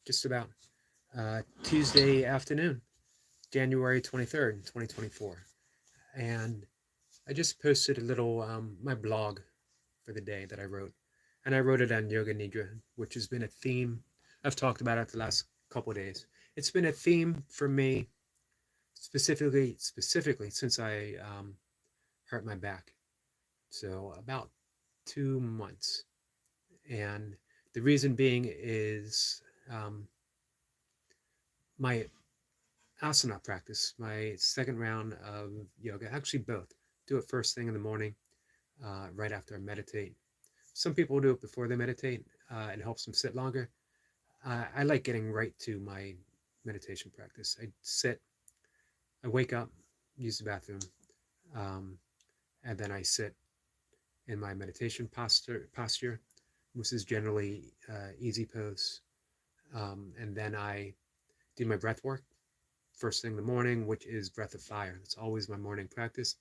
just about Tuesday afternoon, January 23rd, 2024. And I just posted a little, my blog for the day that I wrote. And I wrote it on Yoga Nidra, which has been a theme I've talked about it the last couple of days. It's been a theme for me specifically since I hurt my back. So about 2 months. And the reason being is my asana practice, my second round of yoga, actually both. Do it first thing in the morning, right after I meditate. Some people do it before they meditate. It helps them sit longer. I like getting right to my meditation practice. I sit, I wake up, use the bathroom, um, and then I sit in my meditation posture, which is generally easy pose. And then I do my breath work first thing in the morning, which is breath of fire. It's always my morning practice.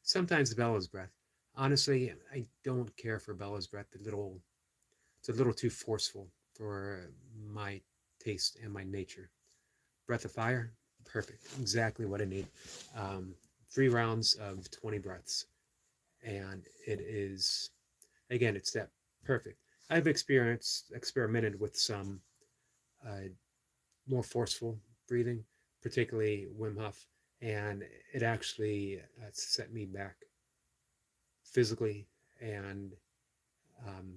Sometimes Bella's breath. Honestly, I don't care for Bella's breath. It's a little too forceful for my taste and my nature. Breath of fire, perfect. Exactly what I need. 3 rounds of 20 breaths. And it is, again, it's that perfect. I've experimented with some uh, more forceful breathing, particularly Wim Hof, and it actually set me back physically and um,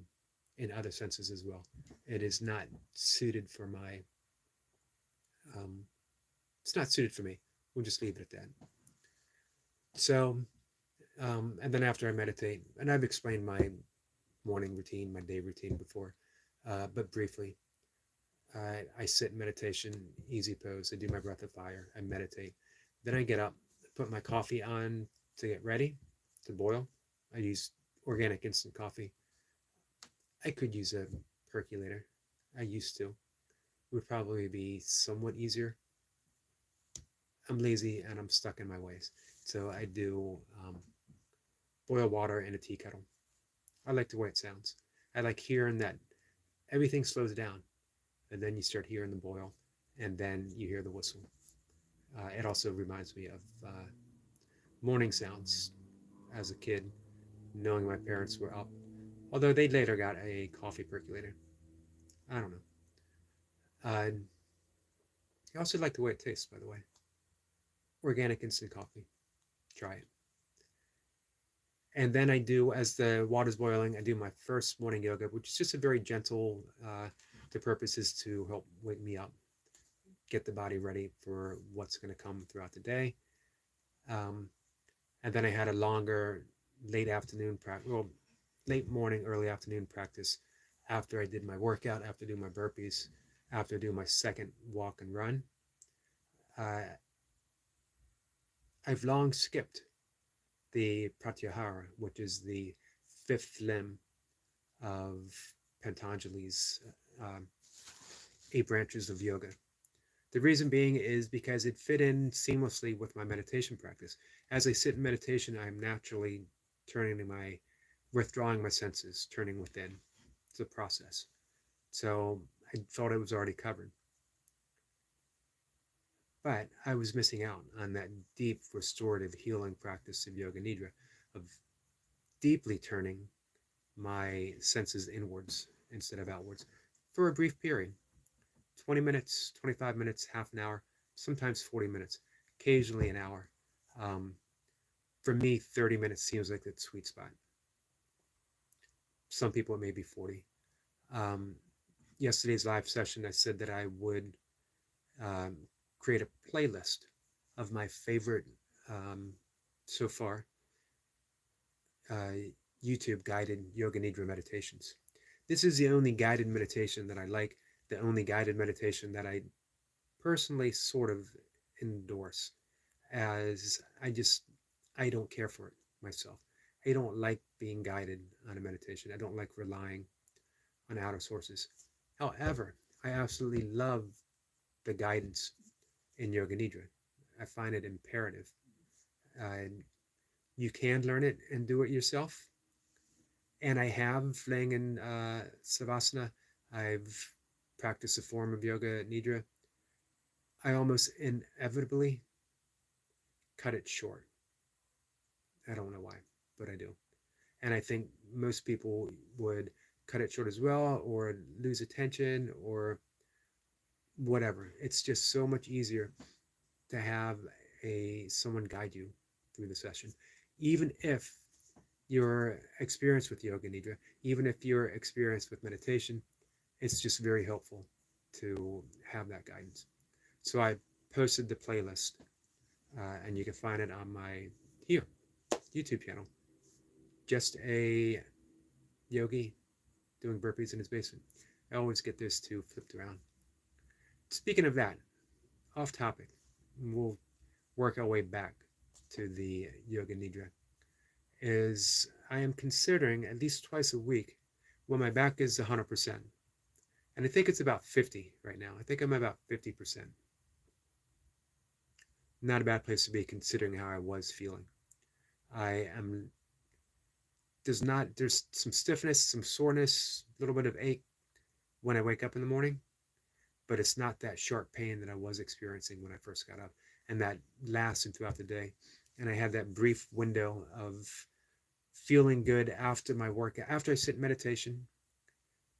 in other senses as well. It is not suited for my. Um, it's not suited for me. We'll just leave it at that. So, and then after I meditate, and I've explained my morning routine, my day routine before, but briefly, I sit in meditation, easy pose. I do my breath of fire. I meditate. Then I get up, put my coffee on to get ready to boil. I use organic instant coffee. I could use a percolator. I used to. It would probably be somewhat easier. I'm lazy and I'm stuck in my ways. So I do boil water in a tea kettle. I like the way it sounds. I like hearing that everything slows down and then you start hearing the boil and then you hear the whistle. It also reminds me of morning sounds as a kid, knowing my parents were up. Although they later got a coffee percolator. I don't know. I also like the way it tastes, by the way. Organic instant coffee. Try it. And then I do, as the water's boiling, I do my first morning yoga, which is just a very gentle, the purpose is to help wake me up, get the body ready for what's going to come throughout the day. Um, and then I had a longer late afternoon practice, well, late morning, early afternoon practice after I did my workout, after doing my burpees, after doing my second walk and run. Uh, I've long skipped the pratyahara, which is the fifth limb of Patanjali's 8 branches of yoga. The reason being is because it fit in seamlessly with my meditation practice. As I sit in meditation, I'm naturally withdrawing my senses, turning within. It's a process. So I thought it was already covered. But I was missing out on that deep restorative healing practice of Yoga Nidra, of deeply turning my senses inwards instead of outwards for a brief period. 20 minutes, 25 minutes, half an hour, sometimes 40 minutes, occasionally an hour. Um, for me, 30 minutes seems like that sweet spot. Some people it may be 40. Um, Yesterday's live session, I said that I would um, create a playlist of my favorite um, so far uh, YouTube guided Yoga Nidra meditations. This is the only guided meditation that I like, the only guided meditation that I personally sort of endorse, as I don't care for it myself. I don't like being guided on a meditation. I don't like relying on outer sources. However, I absolutely love the guidance in Yoga Nidra. I find it imperative. Uh, you can learn it and do it yourself. And I have laying in Savasana. I've practice a form of yoga nidra, I almost inevitably cut it short. I don't know why, but I do. And I think most people would cut it short as well, or lose attention, or whatever. It's just so much easier to have a someone guide you through the session, even if you're experienced with yoga nidra, even if you're experienced with meditation. It's just very helpful to have that guidance. So I posted the playlist, and you can find it on my here YouTube channel. Just a yogi doing burpees in his basement. I always get those two flipped around. Speaking of that, off topic, we'll work our way back to the yoga nidra. Is I am considering at least twice a week when my back is 100%. And I think it's about 50 right now. I think I'm about 50%. Not a bad place to be considering how I was feeling. I am there's some stiffness, some soreness, a little bit of ache when I wake up in the morning, but it's not that sharp pain that I was experiencing when I first got up, and that lasted throughout the day. And I had that brief window of feeling good after my workout, after I sit in meditation,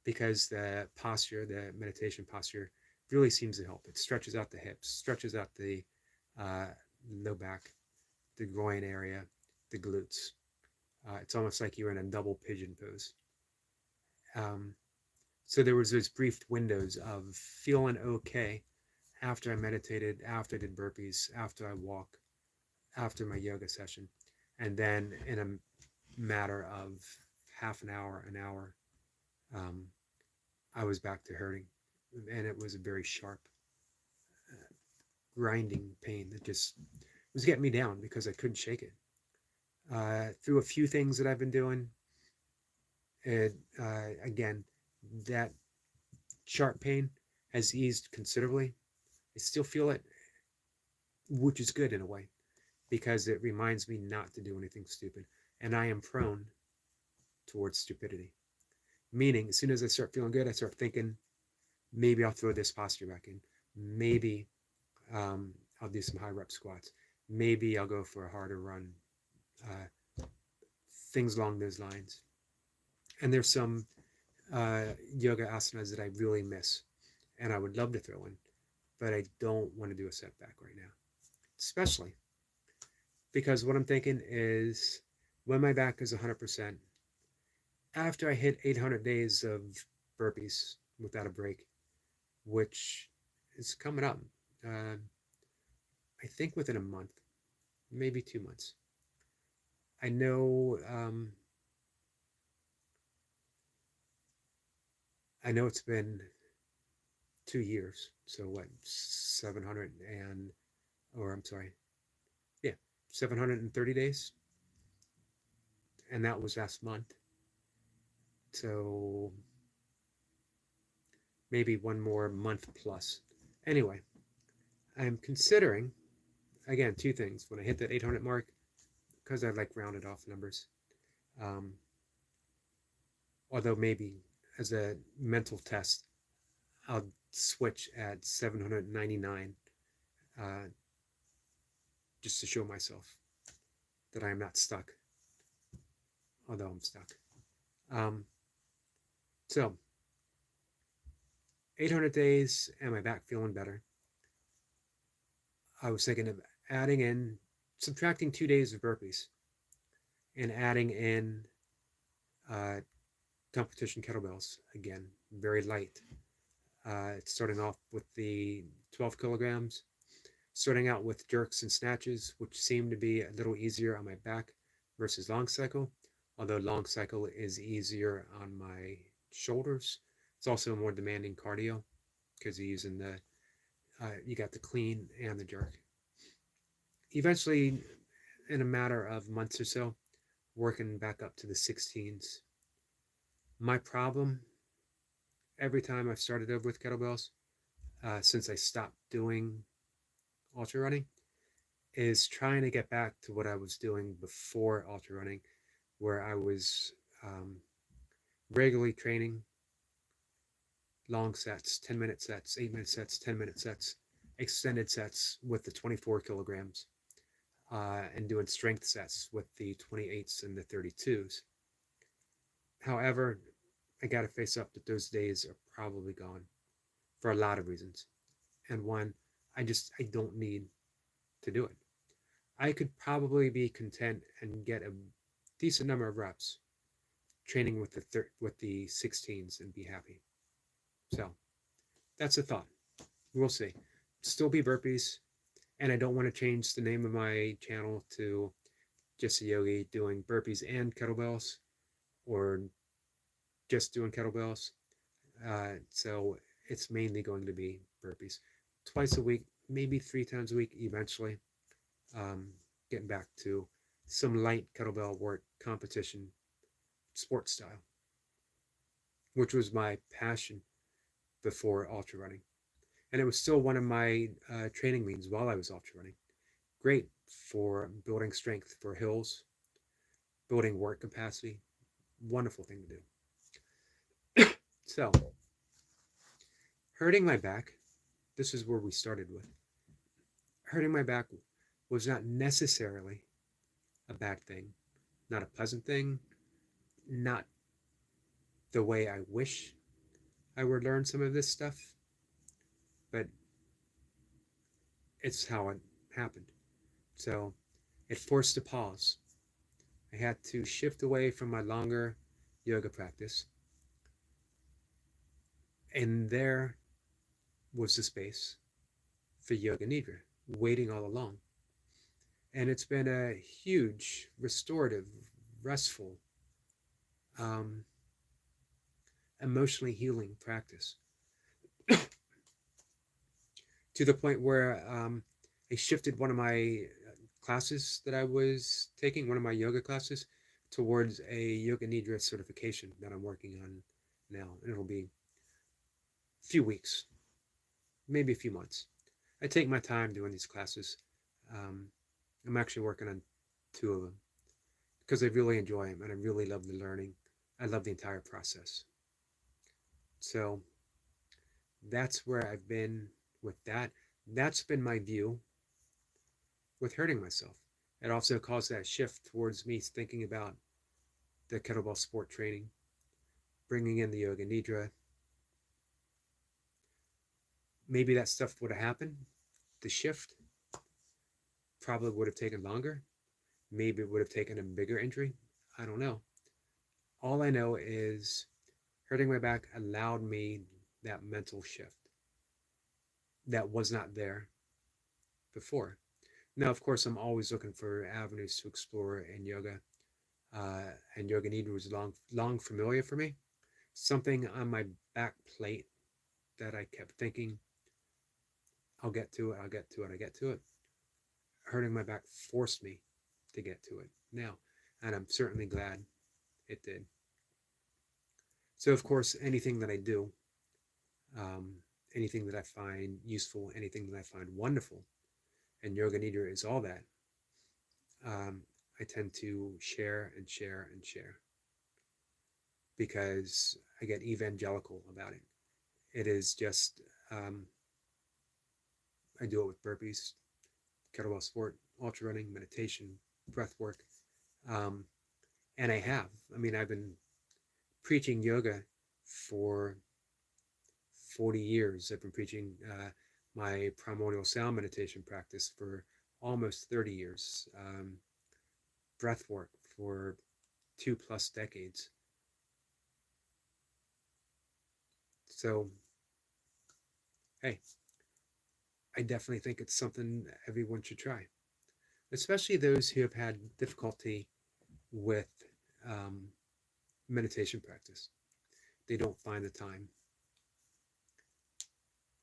because the posture, the meditation posture, really seems to help. It stretches out the hips, stretches out the uh, low back, the groin area, the glutes. It's almost like you're in a double pigeon pose. Um, so there was those brief windows of feeling okay after I meditated, after I did burpees, after I walk, after my yoga session, and then in a matter of half an hour, um, I was back to hurting, and it was a very sharp, grinding pain that just was getting me down because I couldn't shake it. Through a few things that I've been doing, it again, that sharp pain has eased considerably. I still feel it, which is good in a way because it reminds me not to do anything stupid, and I am prone towards stupidity. Meaning, as soon as I start feeling good, I start thinking, maybe I'll throw this posture back in. Maybe I'll do some high rep squats. Maybe I'll go for a harder run. Things along those lines. And there's some yoga asanas that I really miss and I would love to throw in, but I don't want to do a setback right now. Especially because what I'm thinking is when my back is 100%, after I hit 800 days of burpees without a break, which is coming up, uh, I think within a month, maybe 2 months. I know it's been 2 years. So what, 700 and, or I'm sorry, yeah, 730 days. And that was last month. So maybe one more month plus. Anyway, I'm considering, again, two things. When I hit that 800 mark, because I like rounded off numbers, um, although maybe as a mental test, I'll switch at 799 uh, just to show myself that I am not stuck, although I'm stuck. Um, so, 800 days and my back feeling better. I was thinking of adding in, subtracting 2 days of burpees and adding in uh, competition kettlebells again, very light. It's starting off with the 12 kilograms, starting out with jerks and snatches, which seem to be a little easier on my back versus long cycle, although long cycle is easier on my shoulders. It's also more demanding cardio because you're using you got the clean and the jerk. Eventually, in a matter of months or so, working back up to the 16s. My problem, every time I've started over with kettlebells, since I stopped doing ultra running, is trying to get back to what I was doing before ultra running, where I was regularly training, long sets, 10-minute sets, 8-minute sets, 10-minute sets, extended sets with the 24 kilograms, and doing strength sets with the 28s and the 32s. However, I got to face up that those days are probably gone for a lot of reasons. And one, I don't need to do it. I could probably be content and get a decent number of reps training with the 16s and be happy. So that's a thought. We'll see. Still be burpees, and I don't want to change the name of my channel to just a Yogi doing burpees and kettlebells, or just doing kettlebells. So it's mainly going to be burpees twice a week, maybe 3 times a week eventually. Getting back to some light kettlebell work competition sports style, which was my passion before ultra running. And it was still one of my training means while I was ultra running. Great for building strength for hills, building work capacity. Wonderful thing to do. So, hurting my back, this is where we started with. Hurting my back was not necessarily a bad thing, not a pleasant thing, not the way I wish I would learn some of this stuff, but it's how it happened. So it forced a pause. I had to shift away from my longer yoga practice, and there was the space for yoga nidra waiting all along. And it's been a huge restorative, restful, um, emotionally healing practice to the point where I shifted one of my classes that I was taking, one of my yoga classes, towards a yoga nidra certification that I'm working on now. And it'll be a few weeks, maybe a few months. I take my time doing these classes. I'm actually working on 2 of them because I really enjoy them and I really love the learning. I love the entire process. So that's where I've been with that. That's been my view with hurting myself. It also caused that shift towards me thinking about the kettlebell sport training, bringing in the yoga nidra. Maybe that stuff would have happened. The shift probably would have taken longer. Maybe it would have taken a bigger injury. I don't know. All I know is hurting my back allowed me that mental shift that was not there before. Now, of course, I'm always looking for avenues to explore in yoga. And yoga nidra was long familiar for me. Something on my back plate that I kept thinking, I'll get to it, I'll get to it, I get to it. Hurting my back forced me to get to it now. And I'm certainly glad it did. So, of course, anything that I do, anything that I find useful, anything that I find wonderful, and yoga nidra is all that, I tend to share and share and share because I get evangelical about it. It is just, I do it with burpees, kettlebell sport, ultra running, meditation, breath work. And I've been preaching yoga for 40 years. I've been preaching my primordial sound meditation practice for almost 30 years. Breath work for 2+ decades. So, hey, I definitely think it's something everyone should try, especially those who have had difficulty with meditation practice. They don't find the time.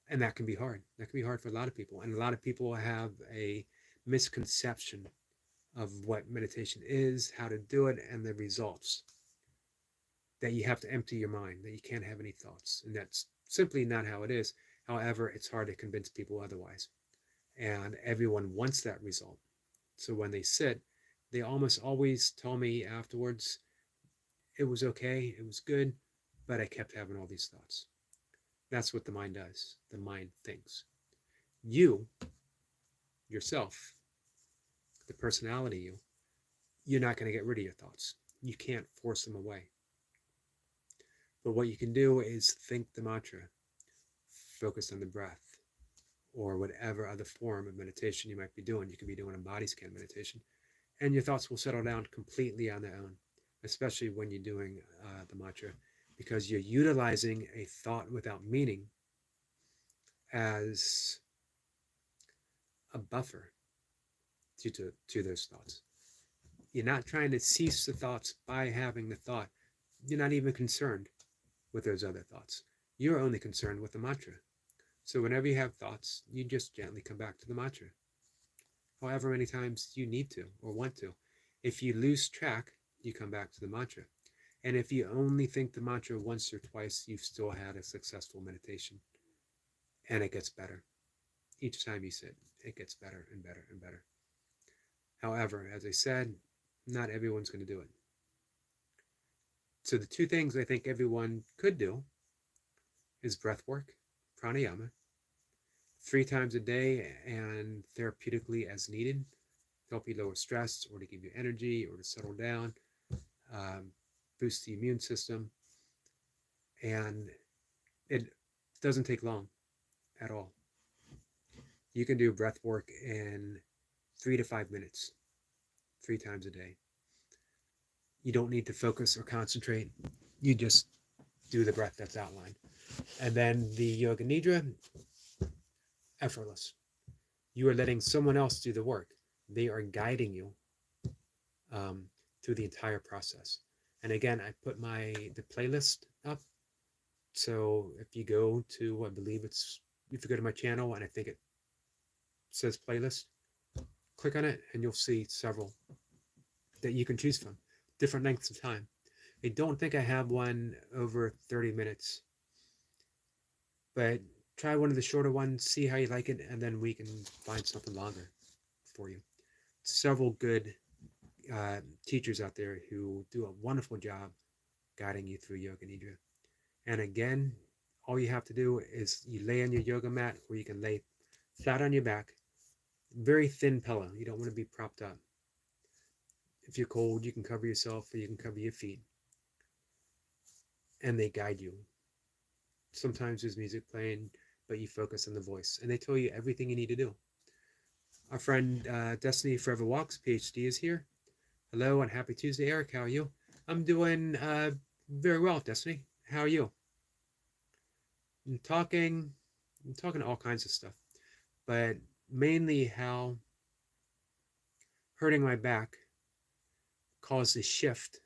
And that can be hard. That can be hard for a lot of people. And a lot of people have a misconception of what meditation is, how to do it, and the results. That you have to empty your mind, that you can't have any thoughts. And that's simply not how it is. However, it's hard to convince people otherwise. And everyone wants that result. So when they sit, they almost always tell me afterwards, it was okay, it was good, but I kept having all these thoughts. That's what the mind does. The mind thinks. You, yourself, the personality you're not going to get rid of your thoughts. You can't force them away. But what you can do is think the mantra, focus on the breath, or whatever other form of meditation you might be doing. You could be doing a body scan meditation, and your thoughts will settle down completely on their own, especially when you're doing the mantra, because you're utilizing a thought without meaning as a buffer to those thoughts. You're not trying to cease the thoughts by having the thought. You're not even concerned with those other thoughts. You're only concerned with the mantra. So whenever you have thoughts, you just gently come back to the mantra, however many times you need to or want to. If you lose track, you come back to the mantra. And if you only think the mantra once or twice, you've still had a successful meditation. And it gets better. Each time you sit, it gets better and better and better. However, as I said, not everyone's going to do it. So the two things I think everyone could do is breath work, pranayama, 3 times a day and therapeutically as needed to help you lower stress or to give you energy or to settle down, boost the immune system. And it doesn't take long at all. You can do breath work in 3 to 5 minutes, 3 times a day. You don't need to focus or concentrate. You just do the breath that's outlined. And then the Yoga Nidra, effortless. You are letting someone else do the work. They are guiding you through the entire process. And again, I put the playlist up. So if you go to, I believe if you go to my channel and I think it says playlist, click on it and you'll see several that you can choose from, different lengths of time. I don't think I have one over 30 minutes, but try one of the shorter ones, see how you like it, and then we can find something longer for you. Several good teachers out there who do a wonderful job guiding you through Yoga Nidra. And again, all you have to do is you lay on your yoga mat, or you can lay flat on your back, very thin pillow. You don't want to be propped up. If you're cold, you can cover yourself or you can cover your feet. And they guide you. Sometimes there's music playing, but you focus on the voice. And they tell you everything you need to do. Our friend Destiny Forever Walks, PhD, is here. Hello and happy Tuesday, Eric. How are you? I'm doing very well, Destiny. How are you? I'm talking all kinds of stuff, but mainly how hurting my back caused a shift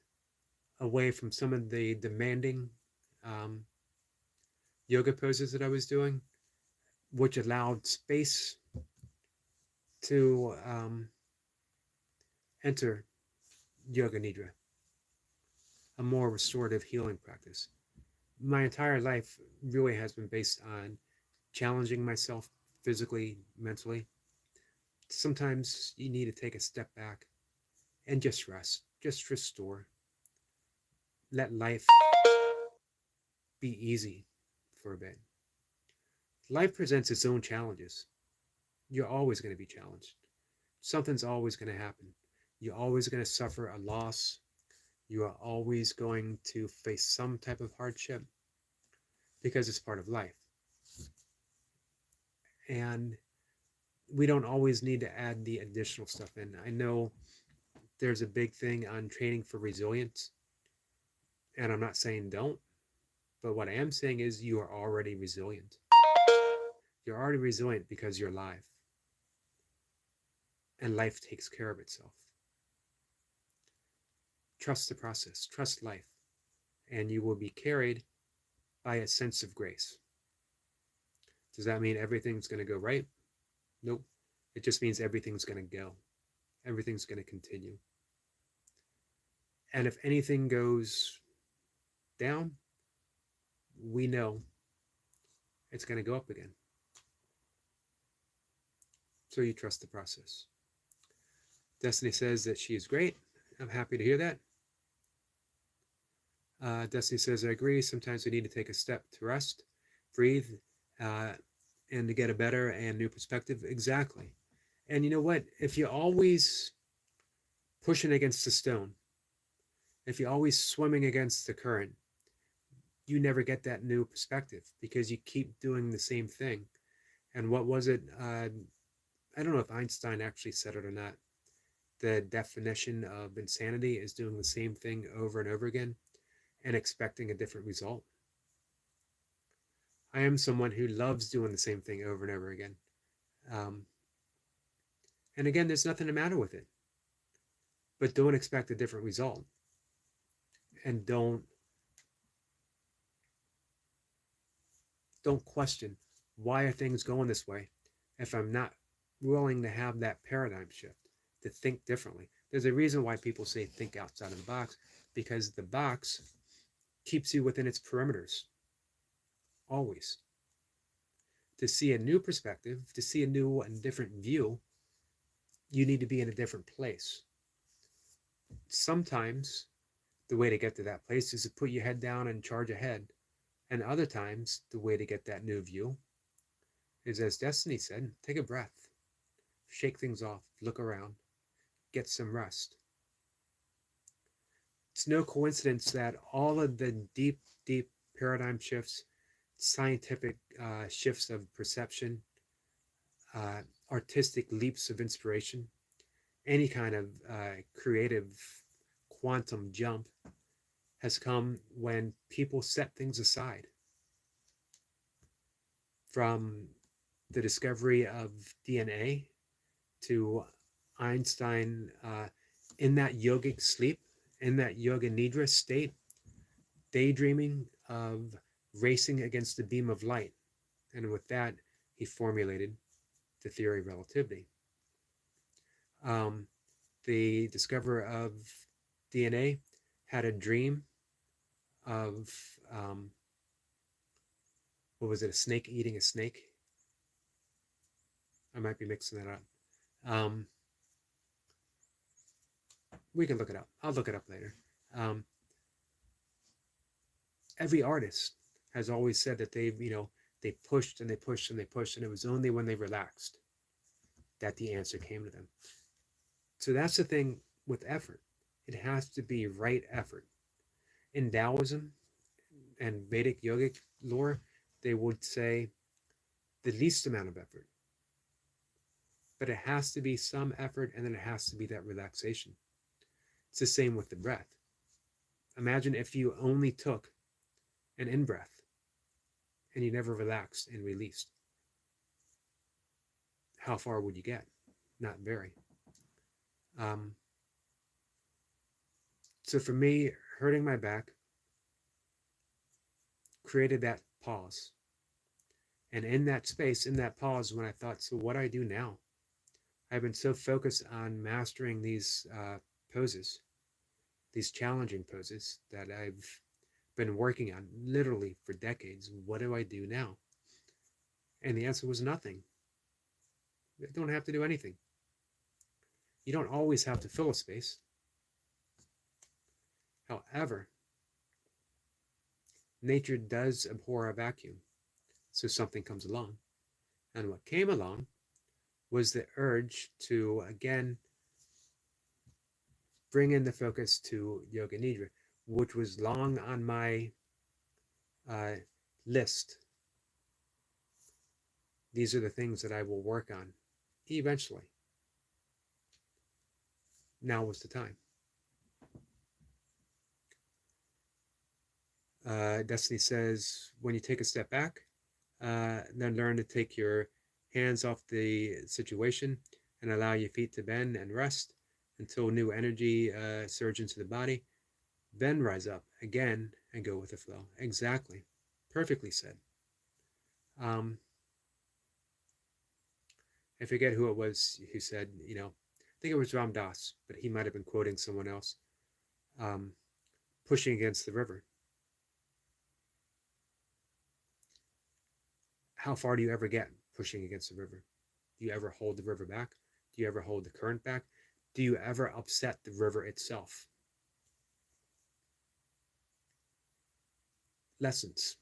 away from some of the demanding yoga poses that I was doing, which allowed space to enter Yoga Nidra, a more restorative healing practice. My entire life really has been based on challenging myself physically, mentally. Sometimes you need to take a step back and just rest, just restore. Let life be easy for a bit. Life presents its own challenges. You're always going to be challenged. Something's always going to happen. You're always going to suffer a loss. You are always going to face some type of hardship because it's part of life. And we don't always need to add the additional stuff in. I know there's a big thing on training for resilience, and I'm not saying don't, but what I am saying is you are already resilient. You're already resilient because you're alive, and life takes care of itself. Trust the process, trust life, and you will be carried by a sense of grace. Does that mean everything's going to go right? Nope. It just means everything's going to go. Everything's going to continue. And if anything goes down, we know it's going to go up again. So you trust the process. Destiny says that she is great. I'm happy to hear that. Destiny says, I agree. Sometimes we need to take a step to rest. breathe, uh, and to get a better and new perspective. Exactly. And you know what? If you're always pushing against the stone, if you're always swimming against the current, you never get that new perspective because you keep doing the same thing. And what was it? I don't know if Einstein actually said it or not. The definition of insanity is doing the same thing over and over again and expecting a different result. I am someone who loves doing the same thing over and over again. Um, and again, there's nothing the matter with it, but don't expect a different result, and don't question why are things going this way if I'm not willing to have that paradigm shift to think differently. There's a reason why people say think outside of the box, because the box keeps you within its perimeters always. To see a new perspective, to see a new and different view, you need to be in a different place. Sometimes the way to get to that place is to put your head down and charge ahead. And other times, the way to get that new view is, as Destiny said, take a breath, shake things off, look around, get some rest. It's no coincidence that all of the deep, deep paradigm shifts, scientific shifts of perception, uh, artistic leaps of inspiration, any kind of creative quantum jump has come when people set things aside. From the discovery of DNA to Einstein in that yogic sleep, in that yoga nidra state, daydreaming of racing against the beam of light. And with that, he formulated the theory of relativity. The discoverer of DNA had a dream of, what was it, a snake eating a snake? I might be mixing that up. We can look it up. I'll look it up later. Um, every artist has always said that they pushed and they pushed and they pushed, and it was only when they relaxed that the answer came to them. So that's the thing with effort. It has to be right effort. In Taoism and Vedic yogic lore, they would say the least amount of effort. But it has to be some effort, and then it has to be that relaxation. It's the same with the breath. Imagine if you only took an in-breath and you never relaxed and released. How far would you get? Not very. So for me, hurting my back created that pause. And in that space, in that pause, when I thought, so what do I do now? I've been so focused on mastering these poses, these challenging poses that I've been working on literally for decades. What do I do now? And the answer was nothing. You don't have to do anything. You don't always have to fill a space. However, nature does abhor a vacuum. So something comes along. And what came along was the urge to, again, bring in the focus to Yoga Nidra, which was long on my list. These are the things that I will work on eventually. Now was the time. Destiny says, when you take a step back, then learn to take your hands off the situation and allow your feet to bend and rest until new energy surge into the body. Then rise up again and go with the flow. Exactly. Perfectly said. I forget who it was who said, I think it was Ram Dass, but he might have been quoting someone else, pushing against the river. How far do you ever get pushing against the river? Do you ever hold the river back? Do you ever hold the current back? Do you ever upset the river itself? Lessons.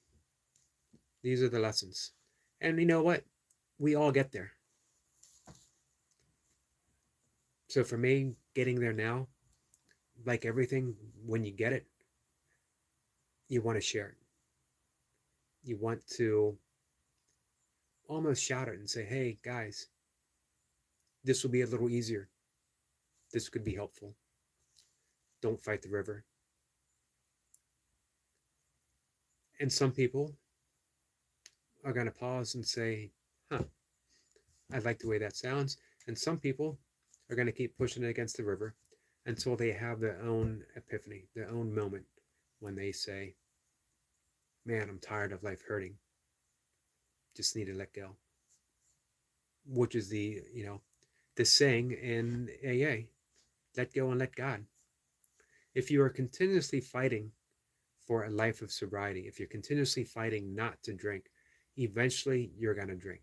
These are the lessons. And you know what? We all get there. So for me, getting there now, like everything, when you get it, you want to share it. You want to almost shout it and say, hey, guys, this will be a little easier. This could be helpful. Don't fight the river. And some people are going to pause and say, huh, I like the way that sounds. And some people are going to keep pushing it against the river until they have their own epiphany, their own moment when they say, man, I'm tired of life hurting. Just need to let go. Which is the saying in AA, let go and let God. If you are continuously fighting for a life of sobriety, if you're continuously fighting not to drink, eventually you're going to drink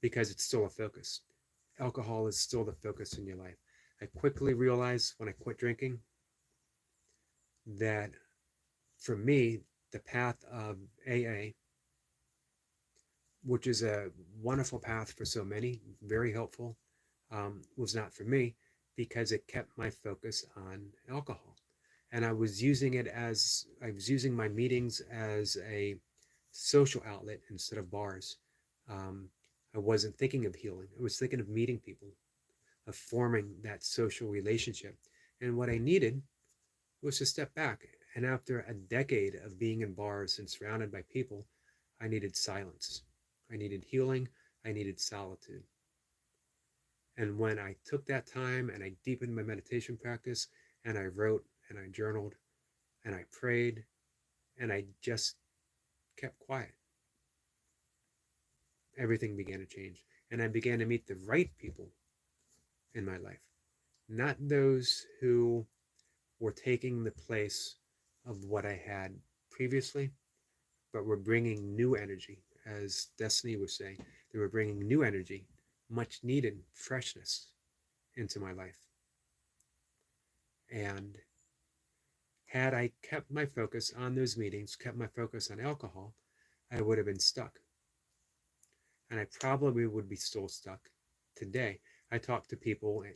because it's still a focus. Alcohol is still the focus in your life. I quickly realized when I quit drinking that for me, the path of AA, which is a wonderful path for so many, very helpful, was not for me because it kept my focus on alcohol. And I was using my meetings as a social outlet instead of bars. Um, I wasn't thinking of healing. I was thinking of meeting people, of forming that social relationship. And what I needed was to step back. And after a decade of being in bars and surrounded by people, I needed silence. I needed healing. I needed solitude. And when I took that time and I deepened my meditation practice and I wrote and I journaled and I prayed and I just kept quiet, everything began to change. And I began to meet the right people in my life, not those who were taking the place of what I had previously, but were bringing new energy. As Destiny was saying, they were bringing new energy, much needed freshness into my life. And had I kept my focus on those meetings, kept my focus on alcohol, I would have been stuck. And I probably would be still stuck today. I talk to people, and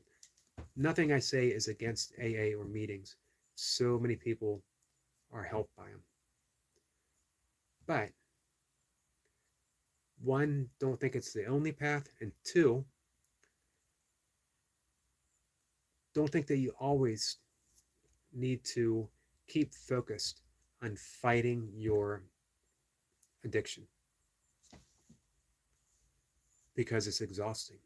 nothing I say is against AA or meetings. So many people are helped by them. But one, don't think it's the only path. And two, don't think that you always need to keep focused on fighting your addiction because it's exhausting.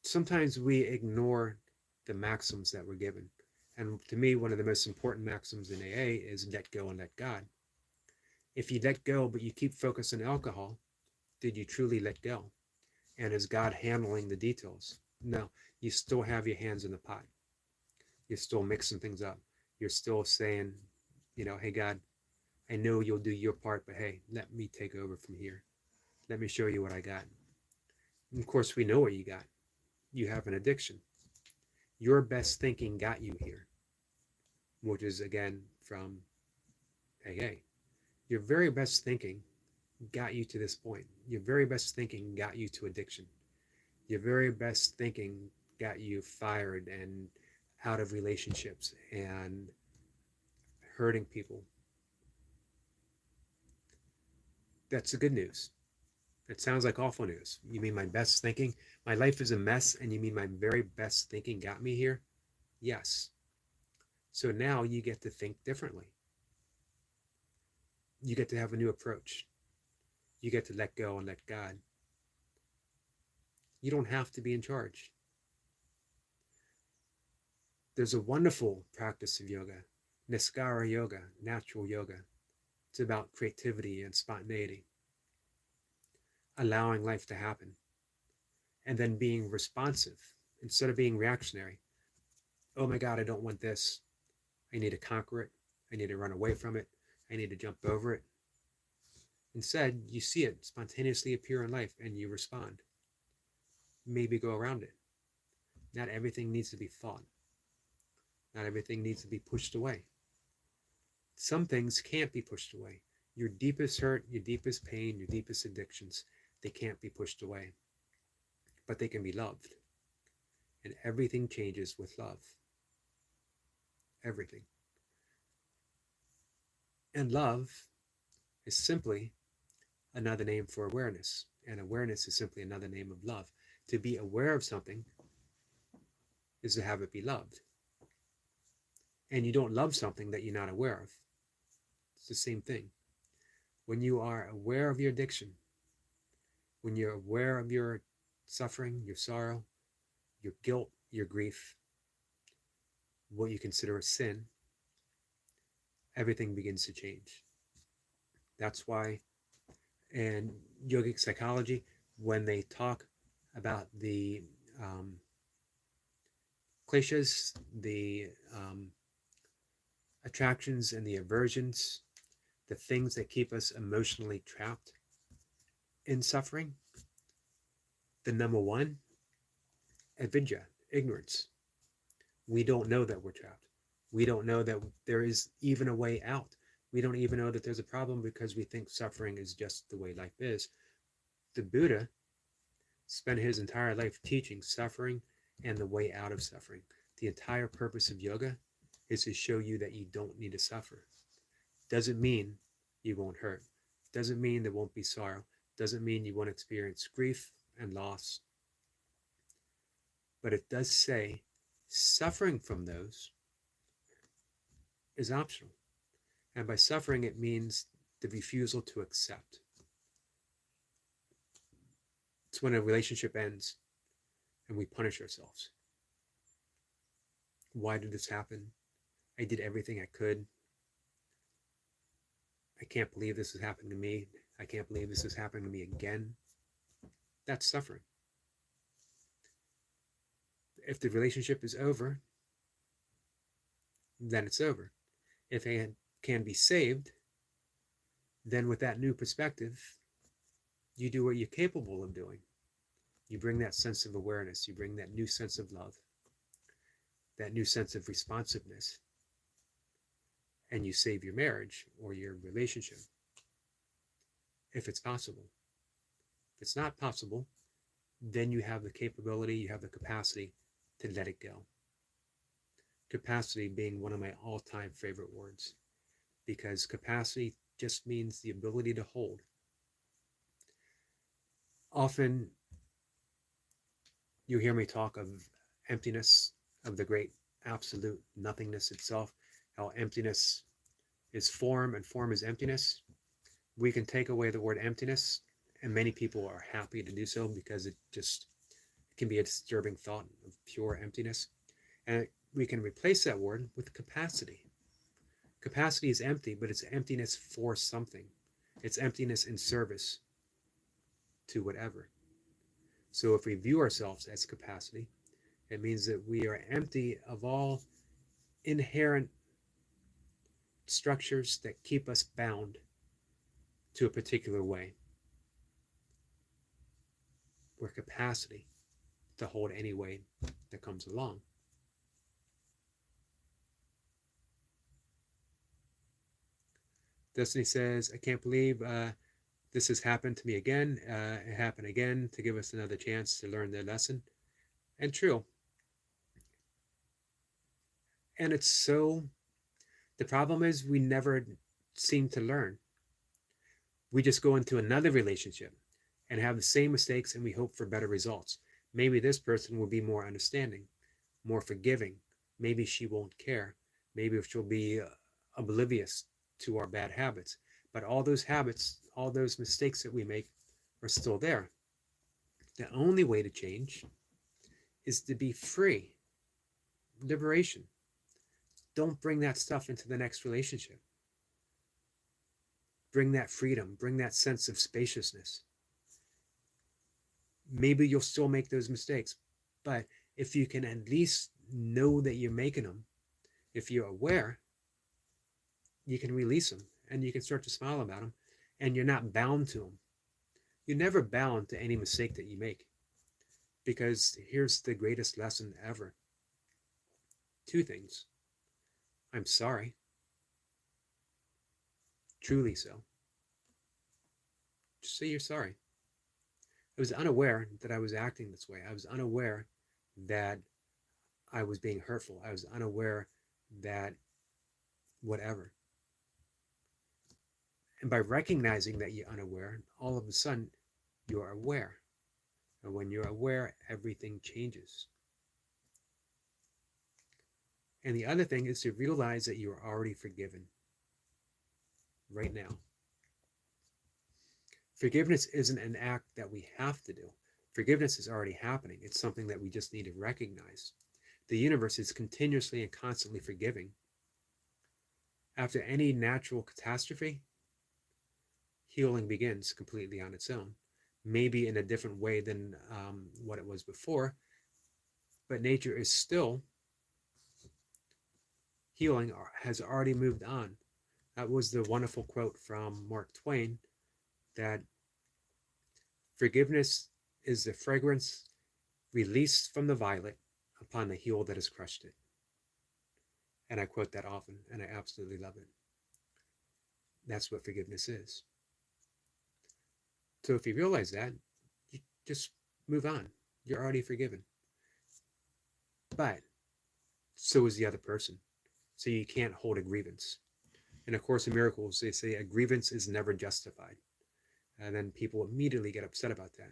Sometimes we ignore the maxims that we're given. And to me, one of the most important maxims in AA is let go and let God. If you let go, but you keep focused on alcohol, did you truly let go? And is God handling the details? No, you still have your hands in the pot. You're still mixing things up. You're still saying, hey, God, I know you'll do your part, but hey, let me take over from here. Let me show you what I got. And of course, we know what you got. You have an addiction. Your best thinking got you here, which is again from AA. Your very best thinking got you to this point. Your very best thinking got you to addiction. Your very best thinking got you fired and out of relationships and hurting people. That's the good news. It sounds like awful news. You mean my best thinking? My life is a mess, and you mean my very best thinking got me here? Yes. So now you get to think differently. You get to have a new approach. You get to let go and let God. You don't have to be in charge. There's a wonderful practice of yoga, Niskara yoga, natural yoga. It's about creativity and spontaneity, allowing life to happen, and then being responsive instead of being reactionary. Oh my God, I don't want this. I need to conquer it. I need to run away from it. I need to jump over it. Instead, you see it spontaneously appear in life and you respond. Maybe go around it. Not everything needs to be fought. Not everything needs to be pushed away. Some things can't be pushed away. Your deepest hurt, your deepest pain, your deepest addictions, they can't be pushed away, but they can be loved. And everything changes with love. Everything. And love is simply another name for awareness. And awareness is simply another name of love. To be aware of something is to have it be loved. And you don't love something that you're not aware of. It's the same thing. When you are aware of your addiction, when you're aware of your suffering, your sorrow, your guilt, your grief, what you consider a sin, everything begins to change. That's why in yogic psychology, when they talk about the kleshas, the attractions and the aversions, the things that keep us emotionally trapped in suffering, the number one, avidya, ignorance. We don't know that we're trapped. We don't know that there is even a way out. We don't even know that there's a problem because we think suffering is just the way life is. The Buddha spent his entire life teaching suffering and the way out of suffering. The entire purpose of yoga is to show you that you don't need to suffer. Doesn't mean you won't hurt. Doesn't mean there won't be sorrow. Doesn't mean you won't experience grief and loss. But it does say suffering from those is optional. And by suffering, it means the refusal to accept. It's when a relationship ends and we punish ourselves. Why did this happen? I did everything I could. I can't believe this is happening to me. I can't believe this is happening to me again. That's suffering. If the relationship is over, then it's over. If it can be saved, then with that new perspective, you do what you're capable of doing. You bring that sense of awareness. You bring that new sense of love, that new sense of responsiveness, and you save your marriage or your relationship, if it's possible. If it's not possible, then you have the capability, you have the capacity to let it go. Capacity being one of my all-time favorite words, because capacity just means the ability to hold. Often you hear me talk of emptiness, of the great absolute nothingness itself, how emptiness is form and form is emptiness. We can take away the word emptiness, and many people are happy to do so because it can be a disturbing thought of pure emptiness. And we can replace that word with capacity. Capacity is empty, but it's emptiness for something. It's emptiness in service to whatever. So if we view ourselves as capacity, it means that we are empty of all inherent structures that keep us bound to a particular way. We're capacity to hold any way that comes along. Destiny says, I can't believe this has happened to me again. It happened again to give us another chance to learn their lesson. And true. And it's so, the problem is we never seem to learn. We just go into another relationship and have the same mistakes and we hope for better results. Maybe this person will be more understanding, more forgiving. Maybe she won't care. Maybe she'll be oblivious to our bad habits. But all those habits, all those mistakes that we make are still there. The only way to change is to be free. Liberation. Don't bring that stuff into the next relationship. Bring that freedom, bring that sense of spaciousness. Maybe you'll still make those mistakes, but if you can at least know that you're making them, if you're aware, you can release them and you can start to smile about them and you're not bound to them. You're never bound to any mistake that you make, because here's the greatest lesson ever. Two things. I'm sorry. Truly so. Just say you're sorry. I was unaware that I was acting this way. I was unaware that I was being hurtful. I was unaware that whatever. And by recognizing that you're unaware, all of a sudden you're aware. And when you're aware, everything changes. And the other thing is to realize that you're already forgiven right now. Forgiveness isn't an act that we have to do. Forgiveness is already happening. It's something that we just need to recognize. The universe is continuously and constantly forgiving. After any natural catastrophe, healing begins completely on its own. Maybe in a different way than what it was before, but nature is still healing, has already moved on. That was the wonderful quote from Mark Twain, that forgiveness is the fragrance released from the violet upon the heel that has crushed it. And I quote that often, and I absolutely love it. That's what forgiveness is. So if you realize that, you just move on. You're already forgiven. But so is the other person. So you can't hold a grievance. In A Course in Miracles, they say a grievance is never justified. And then people immediately get upset about that.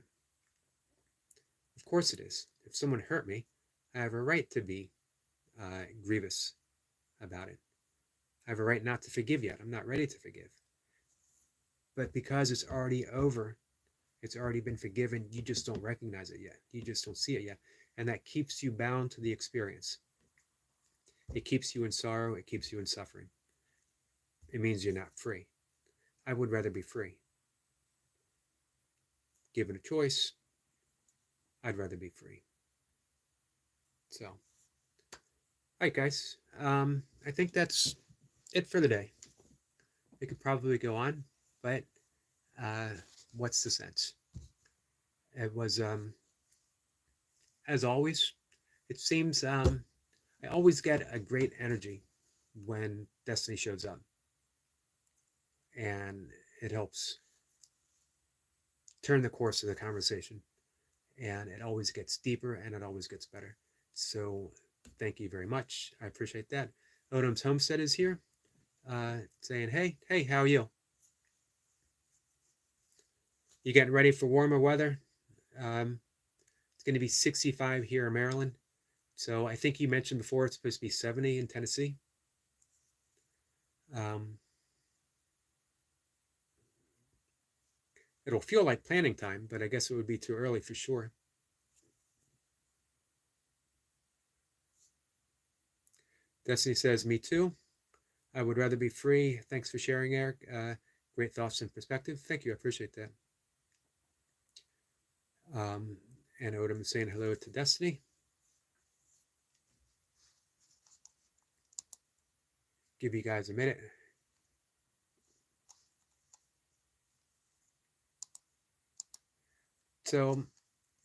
Of course it is. If someone hurt me, I have a right to be grievous about it. I have a right not to forgive yet. I'm not ready to forgive. But because it's already over, it's already been forgiven, you just don't recognize it yet. You just don't see it yet. And that keeps you bound to the experience. It keeps you in sorrow. It keeps you in suffering. It means you're not free. I would rather be free. Given a choice, I'd rather be free. So, all right, guys. I think that's it for the day. It could probably go on, but what's the sense? It was, as always, it seems I always get a great energy when Destiny shows up. And it helps turn the course of the conversation. And it always gets deeper and it always gets better. So thank you very much. I appreciate that. Odom's Homestead is here saying, hey, how are you? You getting ready for warmer weather? It's going to be 65 here in Maryland. So I think you mentioned before it's supposed to be 70 in Tennessee. It'll feel like planning time, but I guess it would be too early for sure. Destiny says, me too. I would rather be free. Thanks for sharing, Eric. Great thoughts and perspective. Thank you. I appreciate that. And Odom is saying hello to Destiny. Give you guys a minute. So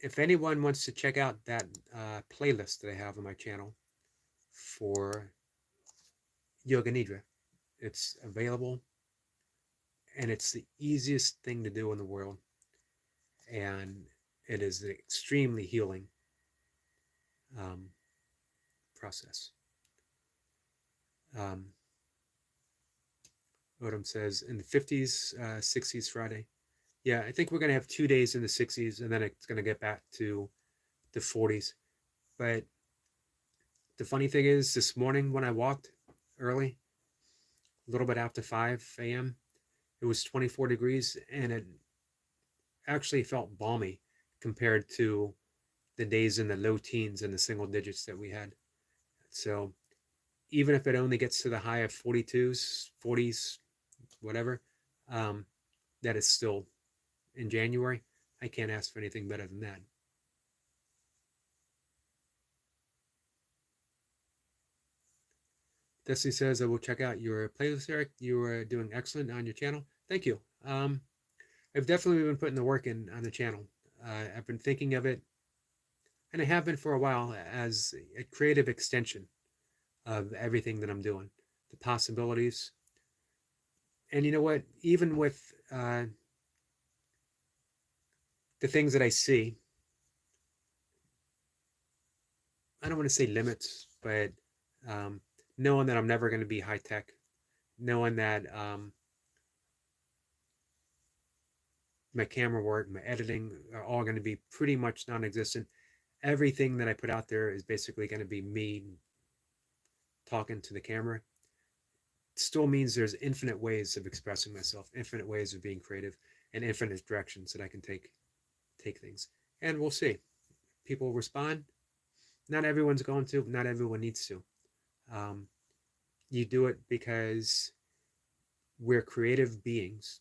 if anyone wants to check out that playlist that I have on my channel for Yoga Nidra, it's available, and it's the easiest thing to do in the world, and it is an extremely healing process. Odom says in the 50s, 60s Friday. Yeah, I think we're going to have 2 days in the 60s, and then it's going to get back to the 40s. But the funny thing is, this morning when I walked early, a little bit after 5 a.m., it was 24 degrees, and it actually felt balmy compared to the days in the low teens and the single digits that we had. So even if it only gets to the high of 42s, 40s, whatever, that is still in January. I can't ask for anything better than that. Destiny says, I will check out your playlist, Eric. You are doing excellent on your channel. Thank you. I've definitely been putting the work in on the channel. I've been thinking of it, and I have been for a while, as a creative extension of everything that I'm doing, the possibilities. And you know what? Even with the things that I see, I don't want to say limits, but um, knowing that I'm never going to be high tech, knowing that my camera work, my editing are all going to be pretty much non existent. Everything that I put out there is basically going to be me talking to the camera. It still means there's infinite ways of expressing myself, infinite ways of being creative, and infinite directions that I can take things. And we'll see. People respond. Not everyone's going to. Not everyone needs to. Um, you do it because we're creative beings.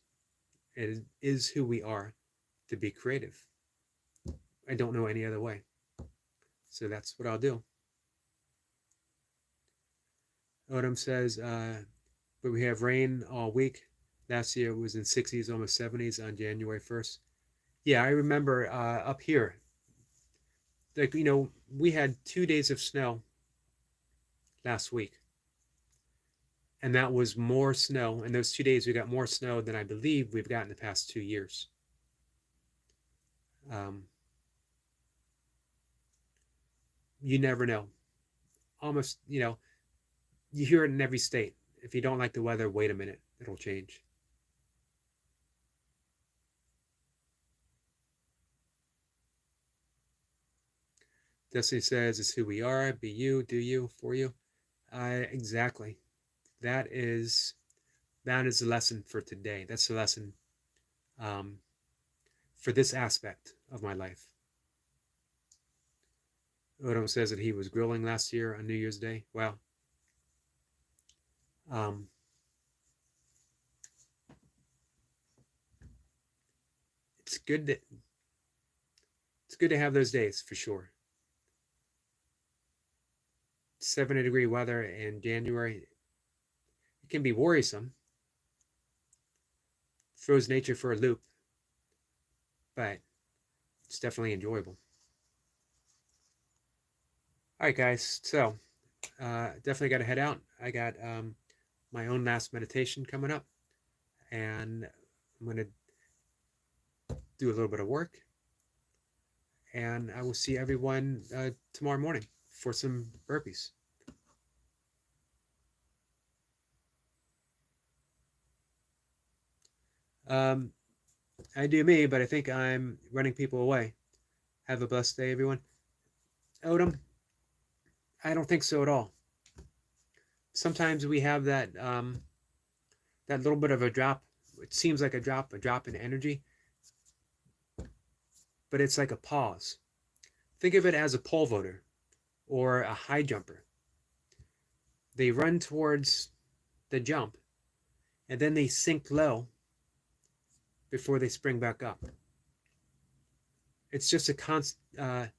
It is who we are to be creative. I don't know any other way. So that's what I'll do. Odom says, but we have rain all week. Last year it was in 60s, almost 70s on January 1st. Yeah, I remember up here, like, we had 2 days of snow last week. And that was more snow. In those 2 days, we got more snow than I believe we've got in the past 2 years. You never know. Almost, you hear it in every state. If you don't like the weather, wait a minute, it'll change. Destiny says, it's who we are. Be you, do you, for you. Exactly. That is the lesson for today. That's the lesson for this aspect of my life. Odom says that he was grilling last year on New Year's Day. Wow. It's good to have those days for sure. 70-degree weather in January, it can be worrisome. Throws nature for a loop, but it's definitely enjoyable. All right, guys. So definitely got to head out. I got my own last meditation coming up, and I'm going to do a little bit of work, and I will see everyone tomorrow morning for some burpees. I do me, but I think I'm running people away. Have a blessed day, everyone. Odom, I don't think so at all. Sometimes we have that that little bit of a drop. It seems like a drop in energy, but it's like a pause. Think of it as a pole vaulter or a high jumper. They run towards the jump, and then they sink low before they spring back up. It's just a constant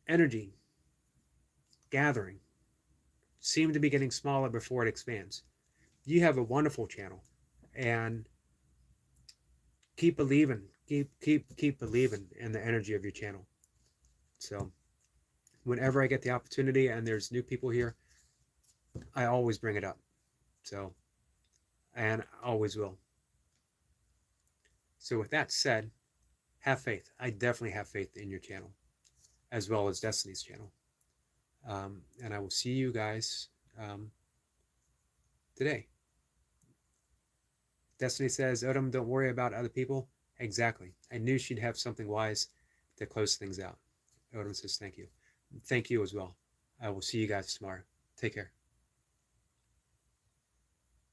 energy gathering. Seem to be getting smaller before it expands. You have a wonderful channel, and keep believing. Keep believing in the energy of your channel. So whenever I get the opportunity and there's new people here, I always bring it up. So, and always will. So with that said, have faith. I definitely have faith in your channel, as well as Destiny's channel. And I will see you guys today. Destiny says, Odom, don't worry about other people. Exactly. I knew she'd have something wise to close things out. Odom says, thank you. Thank you as well. I will see you guys tomorrow. Take care.